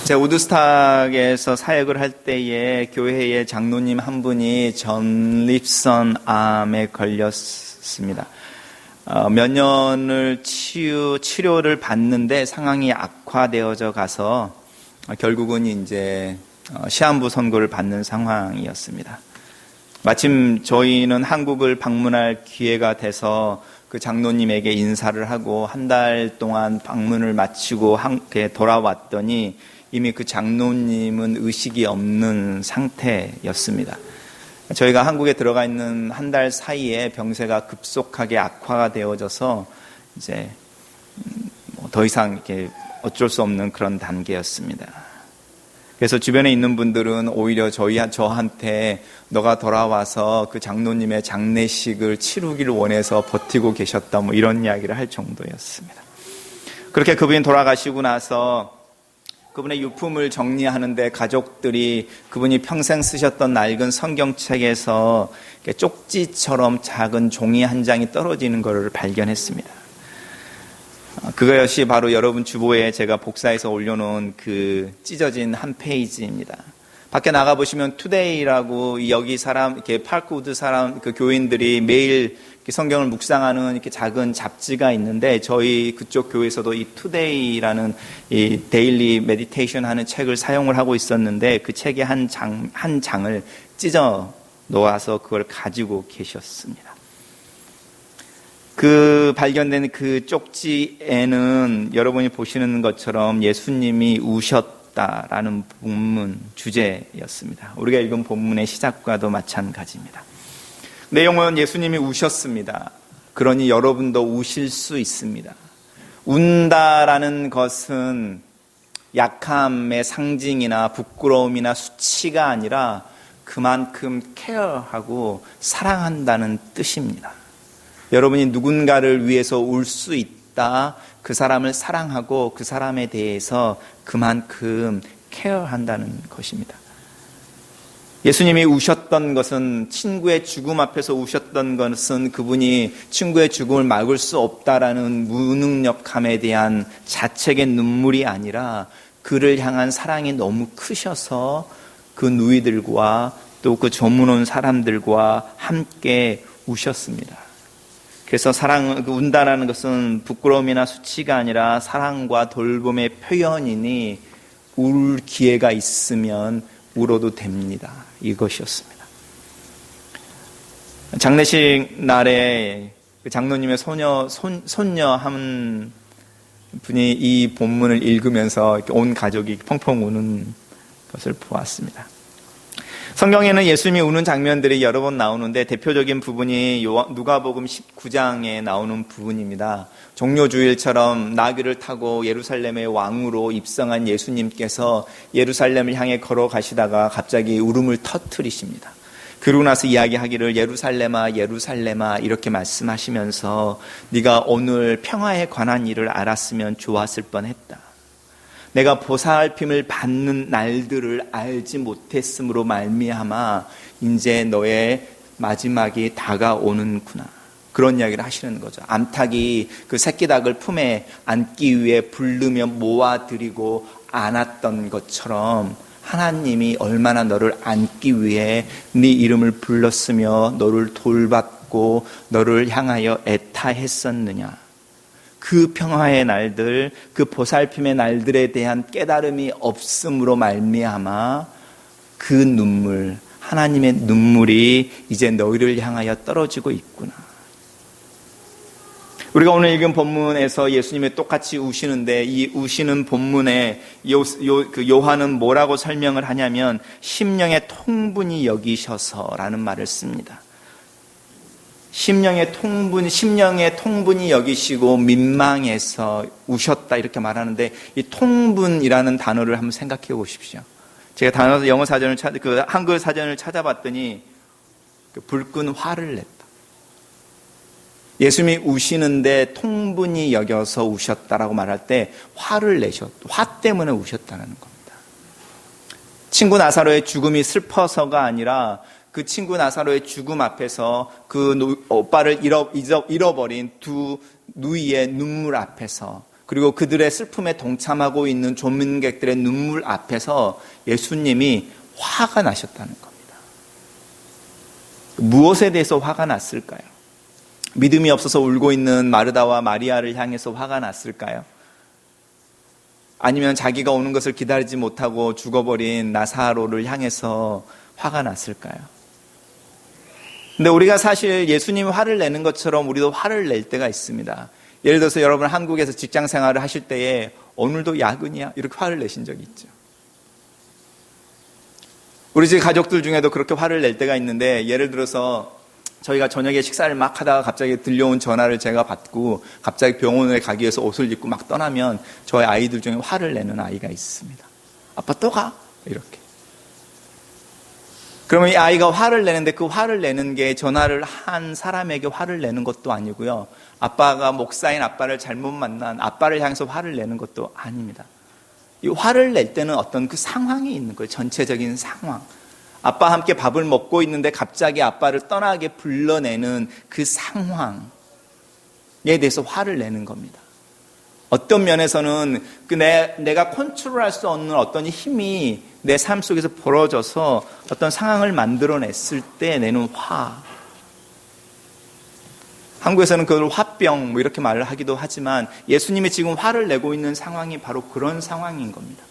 제가 우드스탁에서 사역을 할 때에 교회의 장로님 한 분이 전립선 암에 걸렸습니다. 몇 년을 치료를 받는데 상황이 악화되어져 가서 결국은 이제 시한부 선고를 받는 상황이었습니다. 마침 저희는 한국을 방문할 기회가 돼서 그 장로님에게 인사를 하고 한 달 동안 방문을 마치고 한국에 돌아왔더니 이미 그 장로님은 의식이 없는 상태였습니다. 저희가 한국에 들어가 있는 한 달 사이에 병세가 급속하게 악화가 되어져서 이제 더 이상 이렇게 어쩔 수 없는 그런 단계였습니다. 그래서 주변에 있는 분들은 오히려 저한테 너가 돌아와서 그 장로님의 장례식을 치르기를 원해서 버티고 계셨다 뭐 이런 이야기를 할 정도였습니다. 그렇게 그분이 돌아가시고 나서 그분의 유품을 정리하는데 가족들이 그분이 평생 쓰셨던 낡은 성경책에서 쪽지처럼 작은 종이 한 장이 떨어지는 것을 발견했습니다. 그것이 바로 여러분 주보에 제가 복사해서 올려놓은 그 찢어진 한 페이지입니다. 밖에 나가보시면 투데이라고 여기 사람, 이렇게 파크우드 사람, 그 교인들이 매일 성경을 묵상하는 이렇게 작은 잡지가 있는데 저희 그쪽 교회에서도 이 투데이라는 이 데일리 메디테이션 하는 책을 사용을 하고 있었는데 그 책의 한 장을 찢어 놓아서 그걸 가지고 계셨습니다. 그 발견된 그 쪽지에는 여러분이 보시는 것처럼 예수님이 우셨다라는 본문 주제였습니다. 우리가 읽은 본문의 시작과도 마찬가지입니다. 내용은 예수님이 우셨습니다. 그러니 여러분도 우실 수 있습니다. 운다라는 것은 약함의 상징이나 부끄러움이나 수치가 아니라 그만큼 케어하고 사랑한다는 뜻입니다. 여러분이 누군가를 위해서 울 수 있다. 그 사람을 사랑하고 그 사람에 대해서 그만큼 케어한다는 것입니다. 예수님이 우셨던 것은 친구의 죽음 앞에서 우셨던 것은 그분이 친구의 죽음을 막을 수 없다라는 무능력함에 대한 자책의 눈물이 아니라 그를 향한 사랑이 너무 크셔서 그 누이들과 또 그 조문 온 사람들과 함께 우셨습니다. 그래서 운다라는 것은 부끄러움이나 수치가 아니라 사랑과 돌봄의 표현이니 울 기회가 있으면 울어도 됩니다. 이것이었습니다. 장례식 날에 그 장로님의 손녀 한 분이 이 본문을 읽으면서 온 가족이 펑펑 우는 것을 보았습니다. 성경에는 예수님이 우는 장면들이 여러 번 나오는데 대표적인 부분이 누가복음 19장에 나오는 부분입니다. 종료주일처럼 나귀를 타고 예루살렘의 왕으로 입성한 예수님께서 예루살렘을 향해 걸어가시다가 갑자기 울음을 터뜨리십니다. 그러고 나서 이야기하기를 예루살렘아 예루살렘아 이렇게 말씀하시면서 네가 오늘 평화에 관한 일을 알았으면 좋았을 뻔했다. 내가 보살핌을 받는 날들을 알지 못했으므로 말미암아 이제 너의 마지막이 다가오는구나. 그런 이야기를 하시는 거죠. 암탉이 그 새끼 닭을 품에 안기 위해 부르며 모아들이고 안았던 것처럼 하나님이 얼마나 너를 안기 위해 네 이름을 불렀으며 너를 돌봤고 너를 향하여 애타했었느냐. 그 평화의 날들, 그 보살핌의 날들에 대한 깨달음이 없음으로 말미암아 그 눈물, 하나님의 눈물이 이제 너희를 향하여 떨어지고 있구나. 우리가 오늘 읽은 본문에서 예수님이 똑같이 우시는데 이 우시는 본문에 요한은 뭐라고 설명을 하냐면 심령의 통분이 여기셔서라는 말을 씁니다. 심령의 통분이 여기시고 민망해서 우셨다 이렇게 말하는데 이 통분이라는 단어를 한번 생각해 보십시오. 제가 영어 사전을 한글 사전을 찾아봤더니 불끈 화를 냈다. 예수님이 우시는데 통분이 여겨서 우셨다라고 말할 때 화 때문에 우셨다는 겁니다. 친구 나사로의 죽음이 슬퍼서가 아니라 그 친구 나사로의 죽음 앞에서 그 오빠를 잃어버린 두 누이의 눈물 앞에서 그리고 그들의 슬픔에 동참하고 있는 조문객들의 눈물 앞에서 예수님이 화가 나셨다는 겁니다. 무엇에 대해서 화가 났을까요? 믿음이 없어서 울고 있는 마르다와 마리아를 향해서 화가 났을까요? 아니면 자기가 오는 것을 기다리지 못하고 죽어버린 나사로를 향해서 화가 났을까요? 근데 우리가 사실 예수님이 화를 내는 것처럼 우리도 화를 낼 때가 있습니다. 예를 들어서 여러분 한국에서 직장 생활을 하실 때에 오늘도 야근이야? 이렇게 화를 내신 적이 있죠. 우리 집 가족들 중에도 그렇게 화를 낼 때가 있는데, 예를 들어서 저희가 저녁에 식사를 막 하다가 갑자기 들려온 전화를 제가 받고 갑자기 병원에 가기 위해서 옷을 입고 막 떠나면 저희 아이들 중에 화를 내는 아이가 있습니다. 아빠 또 가? 이렇게. 그러면 이 아이가 화를 내는데 그 화를 내는 게 전화를 한 사람에게 화를 내는 것도 아니고요. 아빠가 목사인 아빠를 잘못 만난 아빠를 향해서 화를 내는 것도 아닙니다. 이 화를 낼 때는 어떤 그 상황이 있는 거예요. 전체적인 상황. 아빠와 함께 밥을 먹고 있는데 갑자기 아빠를 떠나게 불러내는 그 상황에 대해서 화를 내는 겁니다. 어떤 면에서는 내가 컨트롤할 수 없는 어떤 힘이 내 삶 속에서 벌어져서 어떤 상황을 만들어냈을 때 내는 화. 한국에서는 그걸 화병 이렇게 말을 하기도 하지만 예수님이 지금 화를 내고 있는 상황이 바로 그런 상황인 겁니다.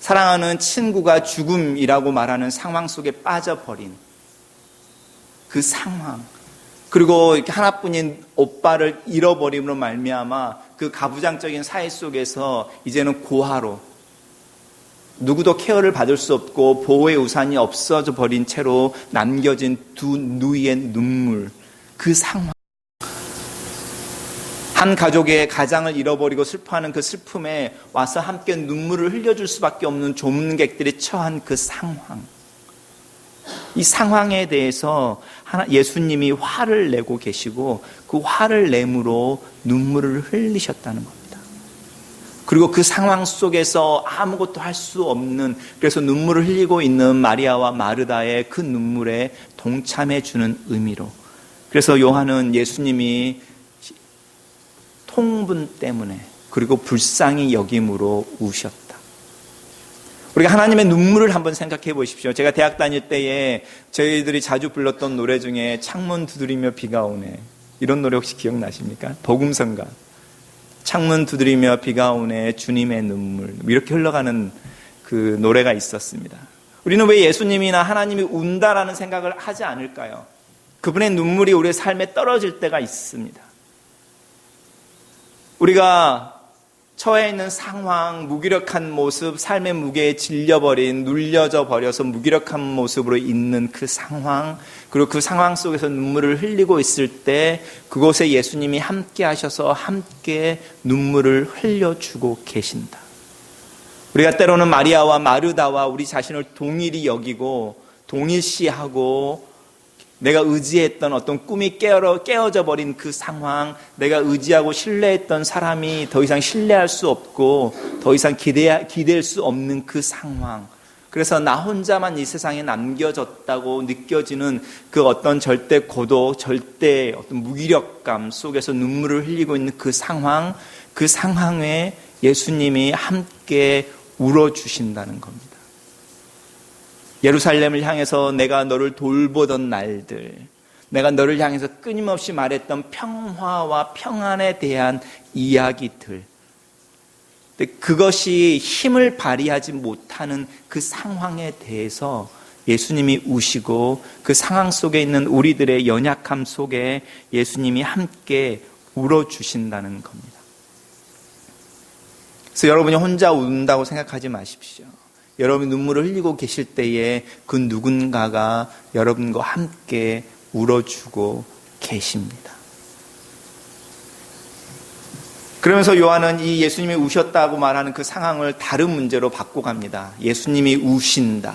사랑하는 친구가 죽음이라고 말하는 상황 속에 빠져버린 그 상황, 그리고 이렇게 하나뿐인 오빠를 잃어버림으로 말미암아 그 가부장적인 사회 속에서 이제는 고아로 누구도 케어를 받을 수 없고 보호의 우산이 없어져 버린 채로 남겨진 두 누이의 눈물, 그 상황, 한 가족의 가장을 잃어버리고 슬퍼하는 그 슬픔에 와서 함께 눈물을 흘려줄 수밖에 없는 조문객들이 처한 그 상황, 이 상황에 대해서 예수님이 화를 내고 계시고 그 화를 내므로 눈물을 흘리셨다는 겁니다. 그리고 그 상황 속에서 아무것도 할 수 없는, 그래서 눈물을 흘리고 있는 마리아와 마르다의 그 눈물에 동참해 주는 의미로, 그래서 요한은 예수님이 통분 때문에 그리고 불쌍히 여김으로 우셨다. 우리가 하나님의 눈물을 한번 생각해 보십시오. 제가 대학 다닐 때에 저희들이 자주 불렀던 노래 중에 창문 두드리며 비가 오네, 이런 노래 혹시 기억나십니까? 복음성가. 창문 두드리며 비가 오네 주님의 눈물, 이렇게 흘러가는 그 노래가 있었습니다. 우리는 왜 예수님이나 하나님이 운다라는 생각을 하지 않을까요? 그분의 눈물이 우리의 삶에 떨어질 때가 있습니다. 우리가 처해 있는 상황, 무기력한 모습, 삶의 무게에 질려버린, 눌려져 버려서 무기력한 모습으로 있는 그 상황, 그리고 그 상황 속에서 눈물을 흘리고 있을 때 그곳에 예수님이 함께 하셔서 함께 눈물을 흘려주고 계신다. 우리가 때로는 마리아와 마르다와 우리 자신을 동일히 여기고 동일시하고 내가 의지했던 어떤 꿈이 깨어져 버린 그 상황, 내가 의지하고 신뢰했던 사람이 더 이상 신뢰할 수 없고 더 이상 기댈 수 없는 그 상황, 그래서 나 혼자만 이 세상에 남겨졌다고 느껴지는 그 어떤 절대 고독, 절대 어떤 무기력감 속에서 눈물을 흘리고 있는 그 상황, 그 상황에 예수님이 함께 울어주신다는 겁니다. 예루살렘을 향해서 내가 너를 돌보던 날들, 내가 너를 향해서 끊임없이 말했던 평화와 평안에 대한 이야기들, 그것이 힘을 발휘하지 못하는 그 상황에 대해서 예수님이 우시고 그 상황 속에 있는 우리들의 연약함 속에 예수님이 함께 울어주신다는 겁니다. 그래서 여러분이 혼자 운다고 생각하지 마십시오. 여러분이 눈물을 흘리고 계실 때에 그 누군가가 여러분과 함께 울어주고 계십니다. 그러면서 요한은 이 예수님이 우셨다고 말하는 그 상황을 다른 문제로 바꿔갑니다. 예수님이 우신다.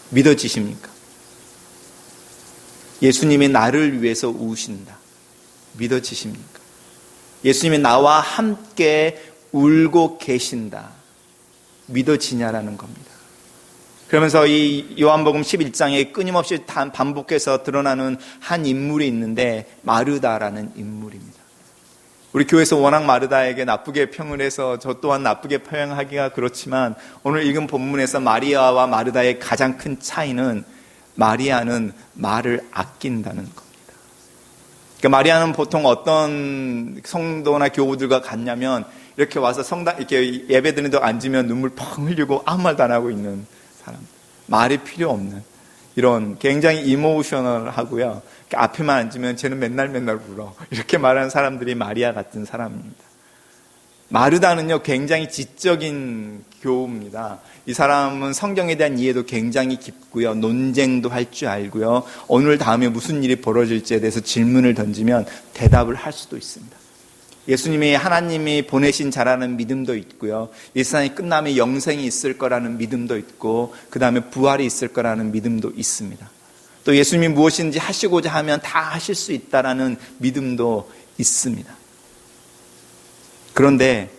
믿어지십니까? 예수님이 나를 위해서 우신다. 믿어지십니까? 예수님이 나와 함께 울고 계신다. 믿어지냐라는 겁니다. 그러면서 이 요한복음 11장에 끊임없이 반복해서 드러나는 한 인물이 있는데 마르다라는 인물입니다. 우리 교회에서 워낙 마르다에게 나쁘게 평을 해서 저 또한 나쁘게 표현하기가 그렇지만 오늘 읽은 본문에서 마리아와 마르다의 가장 큰 차이는 마리아는 말을 아낀다는 겁니다. 그러니까 마리아는 보통 어떤 성도나 교우들과 같냐면 이렇게 와서 성당 이렇게 예배드리는 데 앉으면 눈물 펑 흘리고 아무 말도 안 하고 있는 사람, 말이 필요 없는 이런 굉장히 이모셔널하고요. 앞에만 앉으면 쟤는 맨날 울어 이렇게 말하는 사람들이 마리아 같은 사람입니다. 마르다는요 굉장히 지적인 교우입니다. 이 사람은 성경에 대한 이해도 굉장히 깊고요, 논쟁도 할 줄 알고요, 오늘 다음에 무슨 일이 벌어질지에 대해서 질문을 던지면 대답을 할 수도 있습니다. 예수님이 하나님이 보내신 자라는 믿음도 있고요, 이 세상이 끝나면 영생이 있을 거라는 믿음도 있고 그 다음에 부활이 있을 거라는 믿음도 있습니다. 또 예수님이 무엇인지 하시고자 하면 다 하실 수 있다라는 믿음도 있습니다. 그런데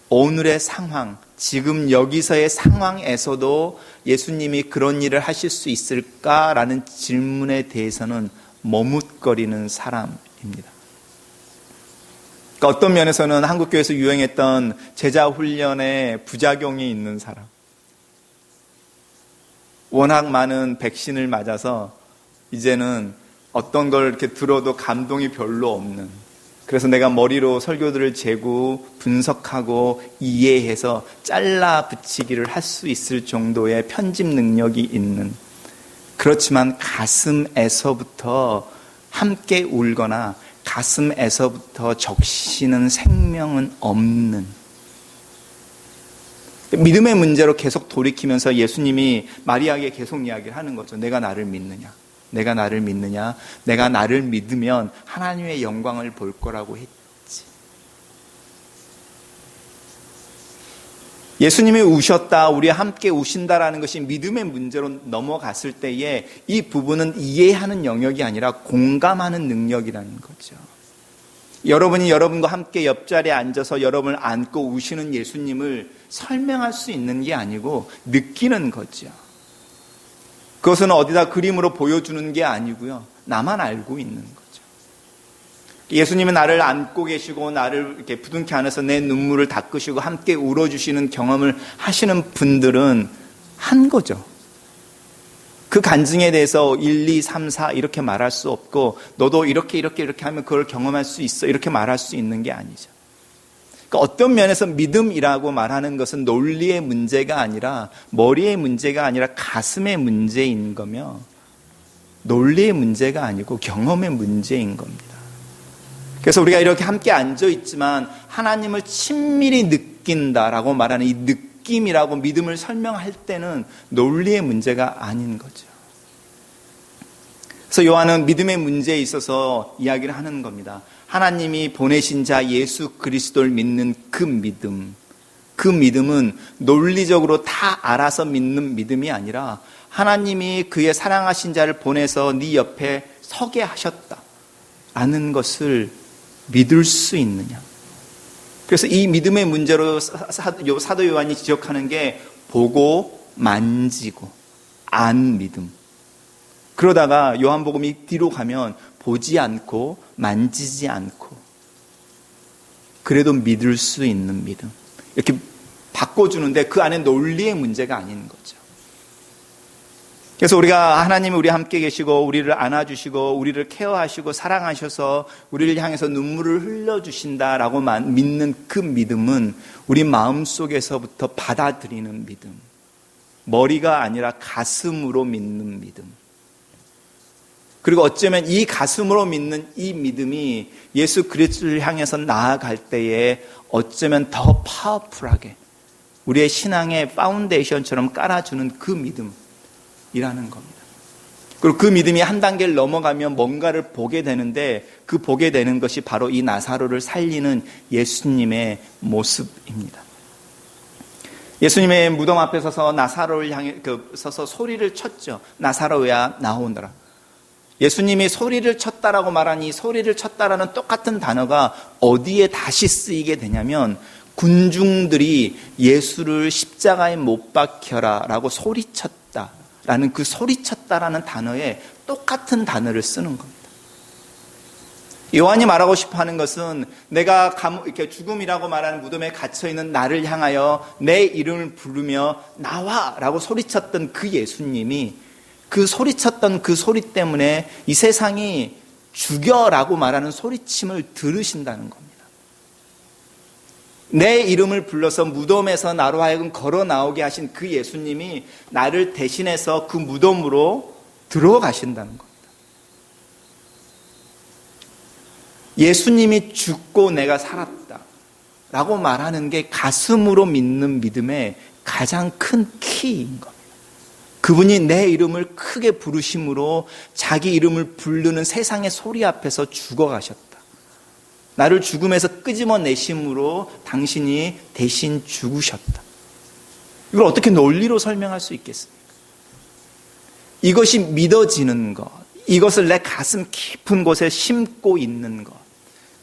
오늘의 상황, 지금 여기서의 상황에서도 예수님이 그런 일을 하실 수 있을까라는 질문에 대해서는 머뭇거리는 사람입니다. 그러니까 어떤 면에서는 한국교회에서 유행했던 제자 훈련에 부작용이 있는 사람, 워낙 많은 백신을 맞아서 이제는 어떤 걸 이렇게 들어도 감동이 별로 없는, 그래서 내가 머리로 설교들을 재고 분석하고 이해해서 잘라 붙이기를 할 수 있을 정도의 편집 능력이 있는, 그렇지만 가슴에서부터 함께 울거나 가슴에서부터 적시는 생명은 없는, 믿음의 문제로 계속 돌이키면서 예수님이 마리아에게 계속 이야기를 하는 거죠. 내가 나를 믿느냐? 내가 나를 믿느냐? 내가 나를 믿으면 하나님의 영광을 볼 거라고 했지. 예수님이 우셨다, 우리와 함께 우신다라는 것이 믿음의 문제로 넘어갔을 때에 이 부분은 이해하는 영역이 아니라 공감하는 능력이라는 거죠. 여러분이 여러분과 함께 옆자리에 앉아서 여러분을 안고 우시는 예수님을 설명할 수 있는 게 아니고 느끼는 거죠. 그것은 어디다 그림으로 보여주는 게 아니고요, 나만 알고 있는 거죠. 예수님은 나를 안고 계시고 나를 이렇게 부둥켜 안아서 내 눈물을 닦으시고 함께 울어주시는 경험을 하시는 분들은 한 거죠. 그 간증에 대해서 1, 2, 3, 4 이렇게 말할 수 없고 너도 이렇게 하면 그걸 경험할 수 있어 이렇게 말할 수 있는 게 아니죠. 그러니까 어떤 면에서 믿음이라고 말하는 것은 논리의 문제가 아니라 머리의 문제가 아니라 가슴의 문제인 거며 논리의 문제가 아니고 경험의 문제인 겁니다. 그래서 우리가 이렇게 함께 앉아 있지만 하나님을 친밀히 느낀다라고 말하는 이 느낌이라고 믿음을 설명할 때는 논리의 문제가 아닌 거죠. 그래서 요한은 믿음의 문제에 있어서 이야기를 하는 겁니다. 하나님이 보내신 자 예수 그리스도를 믿는 그 믿음은 논리적으로 다 알아서 믿는 믿음이 아니라 하나님이 그의 사랑하신 자를 보내서 네 옆에 서게 하셨다라는 것을 믿을 수 있느냐. 그래서 이 믿음의 문제로 사도 요한이 지적하는 게 보고 만지고 안 믿음. 그러다가 요한복음이 뒤로 가면 보지 않고 만지지 않고 그래도 믿을 수 있는 믿음, 이렇게 바꿔주는데 그 안에 논리의 문제가 아닌 거죠. 그래서 우리가 하나님이 우리 함께 계시고 우리를 안아주시고 우리를 케어하시고 사랑하셔서 우리를 향해서 눈물을 흘려주신다라고 믿는 그 믿음은 우리 마음속에서부터 받아들이는 믿음, 머리가 아니라 가슴으로 믿는 믿음. 그리고 어쩌면 이 가슴으로 믿는 이 믿음이 예수 그리스도를 향해서 나아갈 때에 어쩌면 더 파워풀하게 우리의 신앙의 파운데이션처럼 깔아주는 그 믿음이라는 겁니다. 그리고 그 믿음이 한 단계를 넘어가면 뭔가를 보게 되는데 그 보게 되는 것이 바로 이 나사로를 살리는 예수님의 모습입니다. 예수님의 무덤 앞에 서서 나사로를 향해 서서 소리를 쳤죠. 나사로야 나오너라. 예수님이 소리를 쳤다라고 말하니 소리를 쳤다라는 똑같은 단어가 어디에 다시 쓰이게 되냐면 군중들이 예수를 십자가에 못 박혀라라고 소리쳤다라는 그 소리쳤다라는 단어에 똑같은 단어를 쓰는 겁니다. 요한이 말하고 싶어 하는 것은 내가 이렇게 죽음이라고 말하는 무덤에 갇혀있는 나를 향하여 내 이름을 부르며 나와! 라고 소리쳤던 그 예수님이 그 소리쳤던 그 소리 때문에 이 세상이 죽여라고 말하는 소리침을 들으신다는 겁니다. 내 이름을 불러서 무덤에서 나로 하여금 걸어 나오게 하신 그 예수님이 나를 대신해서 그 무덤으로 들어가신다는 겁니다. 예수님이 죽고 내가 살았다 라고 말하는 게 가슴으로 믿는 믿음의 가장 큰 키인 겁니다. 그분이 내 이름을 크게 부르심으로 자기 이름을 부르는 세상의 소리 앞에서 죽어가셨다. 나를 죽음에서 끄집어내심으로 당신이 대신 죽으셨다. 이걸 어떻게 논리로 설명할 수 있겠습니까? 이것이 믿어지는 것, 이것을 내 가슴 깊은 곳에 심고 있는 것,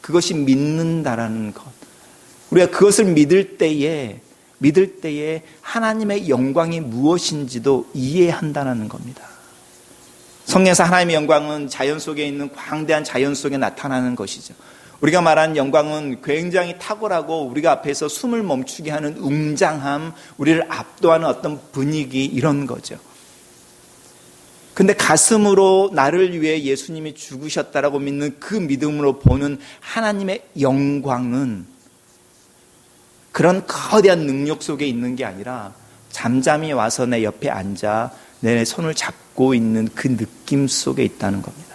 그것이 믿는다라는 것. 우리가 그것을 믿을 때에 하나님의 영광이 무엇인지도 이해한다는 겁니다. 성경에서 하나님의 영광은 자연 속에 있는 광대한 자연 속에 나타나는 것이죠. 우리가 말하는 영광은 굉장히 탁월하고 우리가 앞에서 숨을 멈추게 하는 웅장함, 우리를 압도하는 어떤 분위기, 이런 거죠. 근데 가슴으로 나를 위해 예수님이 죽으셨다라고 믿는 그 믿음으로 보는 하나님의 영광은 그런 거대한 능력 속에 있는 게 아니라 잠잠히 와서 내 옆에 앉아 내 손을 잡고 있는 그 느낌 속에 있다는 겁니다.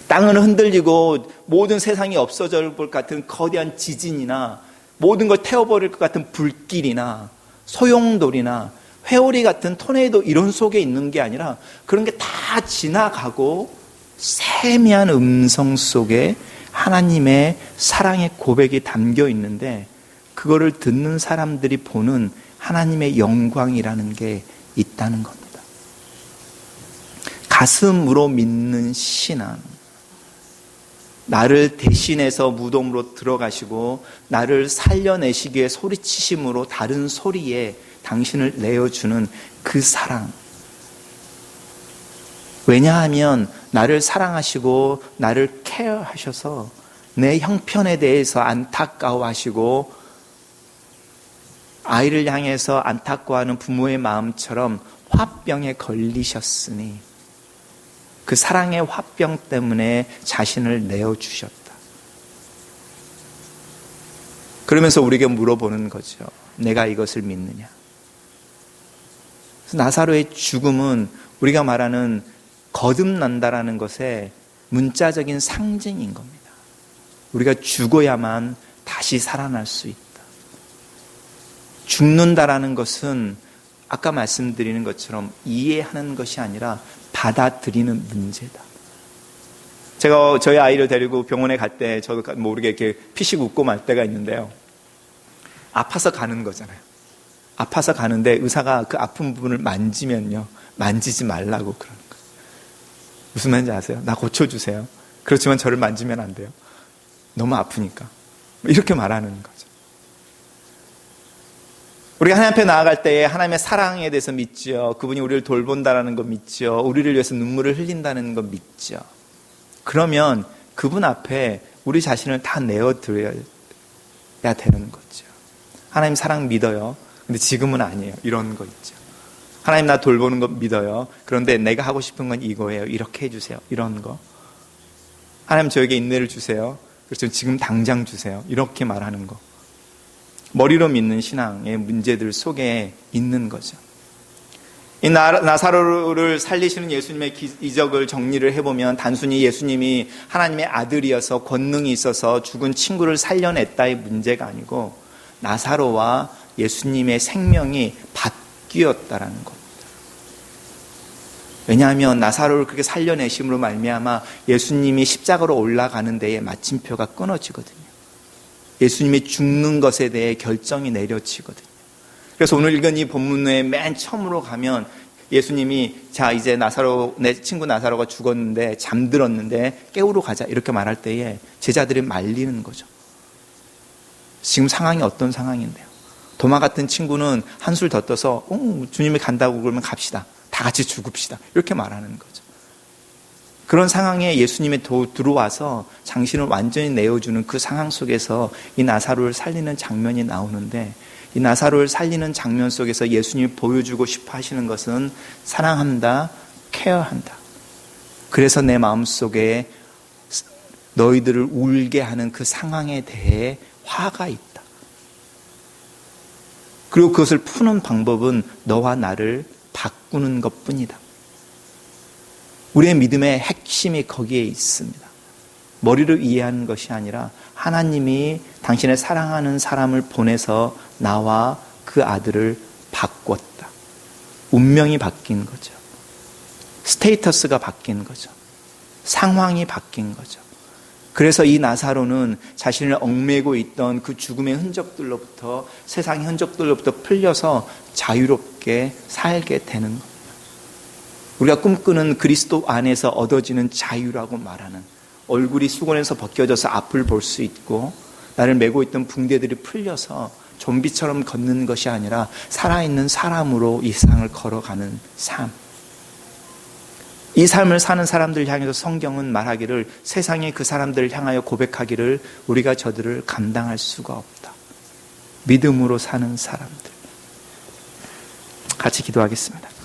땅은 흔들리고 모든 세상이 없어질 것 같은 거대한 지진이나 모든 걸 태워버릴 것 같은 불길이나 소용돌이나 회오리 같은 토네이도 이런 속에 있는 게 아니라 그런 게 다 지나가고 세미한 음성 속에 하나님의 사랑의 고백이 담겨 있는데 그거를 듣는 사람들이 보는 하나님의 영광이라는 게 있다는 겁니다. 가슴으로 믿는 신앙, 나를 대신해서 무덤으로 들어가시고 나를 살려내시기에 소리치심으로 다른 소리에 당신을 내어주는 그 사랑. 왜냐하면 나를 사랑하시고 나를 케어하셔서 내 형편에 대해서 안타까워하시고 아이를 향해서 안타까워하는 부모의 마음처럼 화병에 걸리셨으니 그 사랑의 화병 때문에 자신을 내어주셨다. 그러면서 우리에게 물어보는 거죠. 내가 이것을 믿느냐? 나사로의 죽음은 우리가 말하는 거듭난다라는 것의 문자적인 상징인 겁니다. 우리가 죽어야만 다시 살아날 수 있다. 죽는다라는 것은 아까 말씀드리는 것처럼 이해하는 것이 아니라 받아들이는 문제다. 제가 저희 아이를 데리고 병원에 갈 때 저도 모르게 이렇게 피식 웃고 말 때가 있는데요. 아파서 가는 거잖아요. 아파서 가는데 의사가 그 아픈 부분을 만지면요, 만지지 말라고 그러는 거예요. 무슨 말인지 아세요? 나 고쳐주세요. 그렇지만 저를 만지면 안 돼요. 너무 아프니까. 이렇게 말하는 거죠. 우리가 하나님 앞에 나아갈 때에 하나님의 사랑에 대해서 믿죠. 그분이 우리를 돌본다는 거 믿죠. 우리를 위해서 눈물을 흘린다는 거 믿죠. 그러면 그분 앞에 우리 자신을 다 내어드려야 되는 거죠. 하나님 사랑 믿어요. 근데 지금은 아니에요. 이런 거 있죠. 하나님 나 돌보는 거 믿어요. 그런데 내가 하고 싶은 건 이거예요. 이렇게 해주세요. 이런 거. 하나님 저에게 인내를 주세요. 그렇죠. 지금 당장 주세요. 이렇게 말하는 거. 머리로 믿는 신앙의 문제들 속에 있는 거죠. 이 나사로를 살리시는 예수님의 이적을 정리를 해보면 단순히 예수님이 하나님의 아들이어서 권능이 있어서 죽은 친구를 살려냈다의 문제가 아니고 나사로와 예수님의 생명이 바뀌었다라는 겁니다. 왜냐하면 나사로를 그렇게 살려내심으로 말미암아 예수님이 십자가로 올라가는 데에 마침표가 끊어지거든요. 예수님이 죽는 것에 대해 결정이 내려지거든요. 그래서 오늘 읽은 이 본문의 맨 처음으로 가면 예수님이 자 이제 나사로 내 친구 나사로가 죽었는데 잠들었는데 깨우러 가자 이렇게 말할 때에 제자들이 말리는 거죠. 지금 상황이 어떤 상황인데요? 도마 같은 친구는 한술 더 떠서 주님이 간다고 그러면 갑시다. 다 같이 죽읍시다. 이렇게 말하는 거죠. 그런 상황에 예수님이 들어와서 당신을 완전히 내어주는 그 상황 속에서 이 나사로를 살리는 장면이 나오는데, 이 나사로를 살리는 장면 속에서 예수님이 보여주고 싶어 하시는 것은 사랑한다, 케어한다. 그래서 내 마음속에 너희들을 울게 하는 그 상황에 대해 화가 있다. 그리고 그것을 푸는 방법은 너와 나를 바꾸는 것뿐이다. 우리의 믿음의 핵심이 거기에 있습니다. 머리를 이해하는 것이 아니라 하나님이 당신의 사랑하는 사람을 보내서 나와 그 아들을 바꿨다. 운명이 바뀐 거죠. 스테이터스가 바뀐 거죠. 상황이 바뀐 거죠. 그래서 이 나사로는 자신을 얽매고 있던 그 죽음의 흔적들로부터, 세상의 흔적들로부터 풀려서 자유롭게 살게 되는 겁니다. 우리가 꿈꾸는 그리스도 안에서 얻어지는 자유라고 말하는, 얼굴이 수건에서 벗겨져서 앞을 볼 수 있고 나를 메고 있던 붕대들이 풀려서 좀비처럼 걷는 것이 아니라 살아있는 사람으로 이 세상을 걸어가는 삶. 이 삶을 사는 사람들 향해서 성경은 말하기를, 세상에 그 사람들을 향하여 고백하기를, 우리가 저들을 감당할 수가 없다. 믿음으로 사는 사람들. 같이 기도하겠습니다.